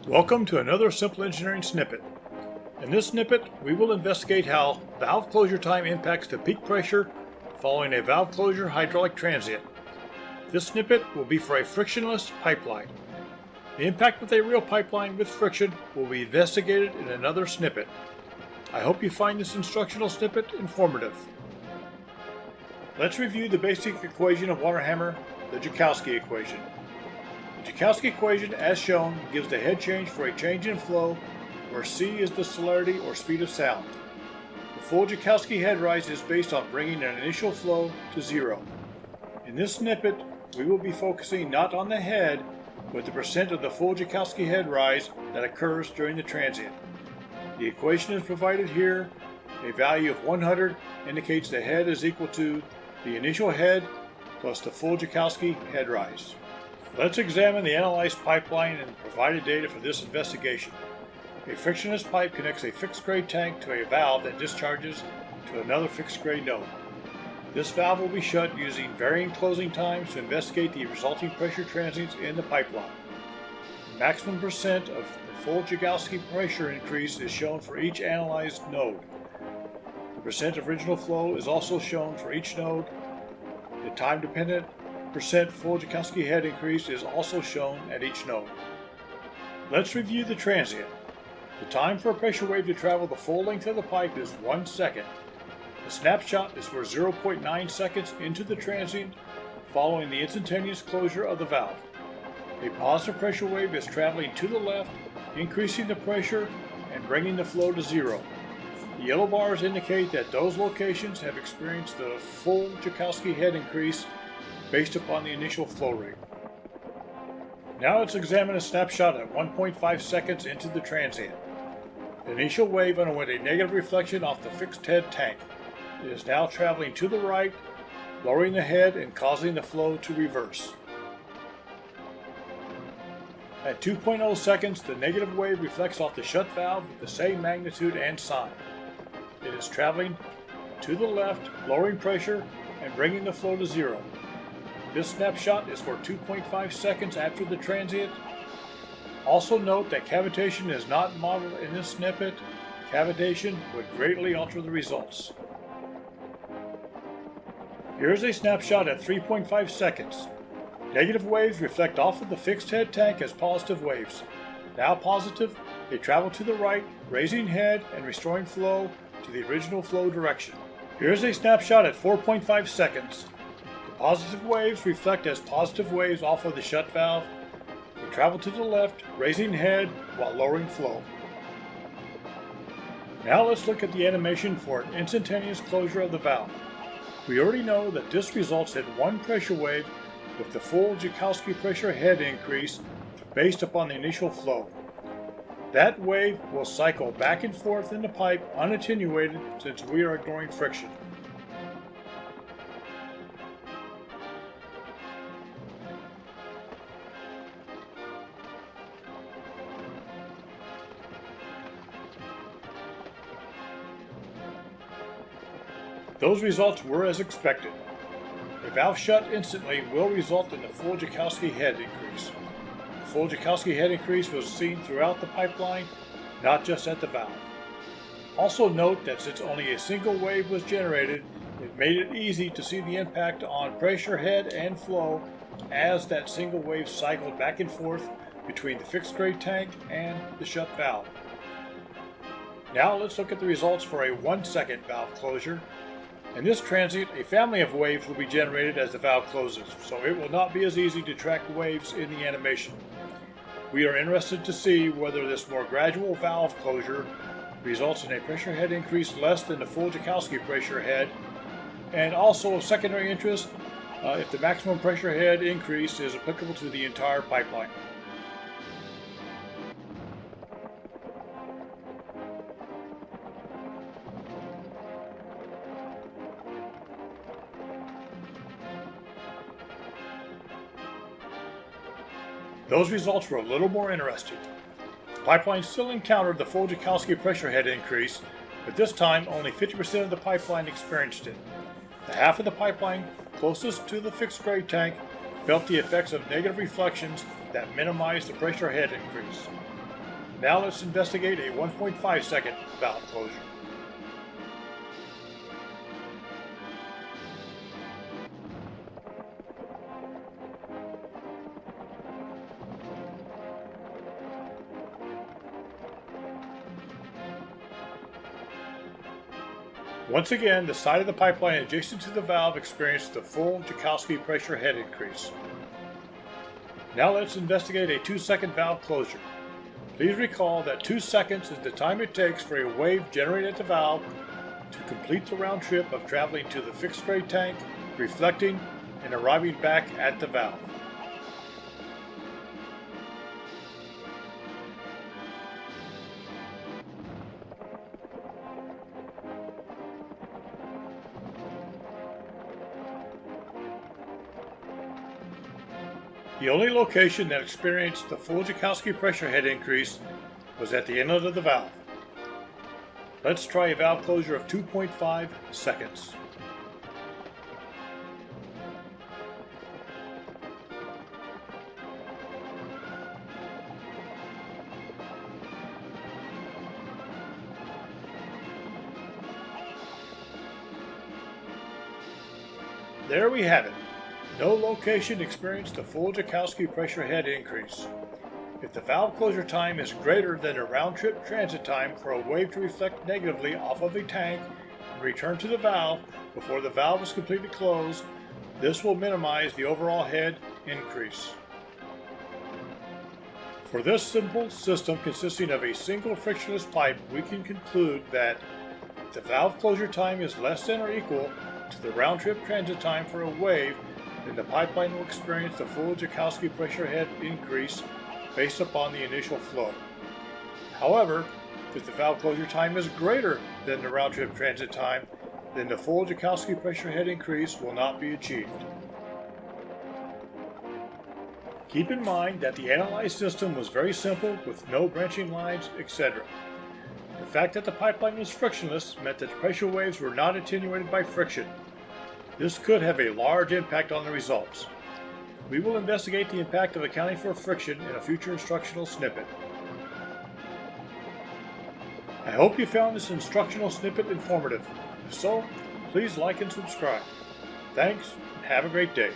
Welcome to another Simple Engineering snippet. In this snippet, we will investigate how valve closure time impacts the peak pressure following a valve closure hydraulic transient. This snippet will be for a frictionless pipeline. The impact with a real pipeline with friction will be investigated in another snippet. I hope you find this instructional snippet informative. Let's review the basic equation of water hammer, the Joukowsky equation. The Joukowsky equation, as shown, gives the head change for a change in flow, where c is the celerity or speed of sound. The full Joukowsky head rise is based on bringing an initial flow to zero. In this snippet, we will be focusing not on the head, but the percent of the full Joukowsky head rise that occurs during the transient. The equation is provided here. A value of 100 indicates the head is equal to the initial head plus the full Joukowsky head rise. Let's examine the analyzed pipeline and provided data for this investigation. A frictionless pipe connects a fixed grade tank to a valve that discharges to another fixed grade node. This valve will be shut using varying closing times to investigate the resulting pressure transients in the pipeline. The maximum percent of the full Joukowsky pressure increase is shown for each analyzed node. The percent of original flow is also shown for each node. The time-dependent percent full Joukowsky head increase is also shown at each node. Let's review the transient. The time for a pressure wave to travel the full length of the pipe is 1 second. The snapshot is for 0.9 seconds into the transient following the instantaneous closure of the valve. A positive pressure wave is traveling to the left, increasing the pressure and bringing the flow to zero. The yellow bars indicate that those locations have experienced the full Joukowsky head increase based upon the initial flow rate. Now let's examine a snapshot at 1.5 seconds into the transient. The initial wave underwent a negative reflection off the fixed head tank. It is now traveling to the right, lowering the head and causing the flow to reverse. At 2.0 seconds, the negative wave reflects off the shut valve with the same magnitude and sign. It is traveling to the left, lowering pressure and bringing the flow to zero. This snapshot is for 2.5 seconds after the transient. Also note that cavitation is not modeled in this snippet. Cavitation would greatly alter the results. Here is a snapshot at 3.5 seconds. Negative waves reflect off of the fixed head tank as positive waves. Now positive, they travel to the right, raising head and restoring flow to the original flow direction. Here is a snapshot at 4.5 seconds. The positive waves reflect as positive waves off of the shut valve. They travel to the left, raising head while lowering flow. Now let's look at the animation for an instantaneous closure of the valve. We already know that this results in one pressure wave with the full Joukowsky pressure head increase based upon the initial flow. That wave will cycle back and forth in the pipe unattenuated since we are ignoring friction. Those results were as expected. A valve shut instantly will result in the full Joukowsky head increase. The full Joukowsky head increase was seen throughout the pipeline, not just at the valve. Also note that since only a single wave was generated, it made it easy to see the impact on pressure head and flow as that single wave cycled back and forth between the fixed grade tank and the shut valve. Now let's look at the results for a 1 second valve closure. In this transient, a family of waves will be generated as the valve closes, so it will not be as easy to track waves in the animation. We are interested to see whether this more gradual valve closure results in a pressure head increase less than the full Joukowsky pressure head, and also of secondary interest, if the maximum pressure head increase is applicable to the entire pipeline. Those results were a little more interesting. The pipeline still encountered the full Joukowsky pressure head increase, but this time only 50% of the pipeline experienced it. The half of the pipeline closest to the fixed grade tank felt the effects of negative reflections that minimized the pressure head increase. Now let's investigate a 1.5 second valve closure. Once again, the side of the pipeline adjacent to the valve experienced the full Joukowsky pressure head increase. Now let's investigate a 2-second valve closure. Please recall that 2 seconds is the time it takes for a wave generated at the valve to complete the round trip of traveling to the fixed grade tank, reflecting, and arriving back at the valve. The only location that experienced the full Joukowsky pressure head increase was at the inlet of the valve. Let's try a valve closure of 2.5 seconds. There we have it. No location experienced the full Joukowsky pressure head increase. If the valve closure time is greater than the round-trip transit time for a wave to reflect negatively off of a tank and return to the valve before the valve is completely closed, this will minimize the overall head increase. For this simple system consisting of a single frictionless pipe, we can conclude that if the valve closure time is less than or equal to the round-trip transit time for a wave, then the pipeline will experience the full Joukowsky pressure head increase based upon the initial flow. However, if the valve closure time is greater than the round-trip transit time, then the full Joukowsky pressure head increase will not be achieved. Keep in mind that the analyzed system was very simple with no branching lines, etc. The fact that the pipeline was frictionless meant that pressure waves were not attenuated by friction. This could have a large impact on the results. We will investigate the impact of accounting for friction in a future instructional snippet. I hope you found this instructional snippet informative. If so, please like and subscribe. Thanks, and have a great day.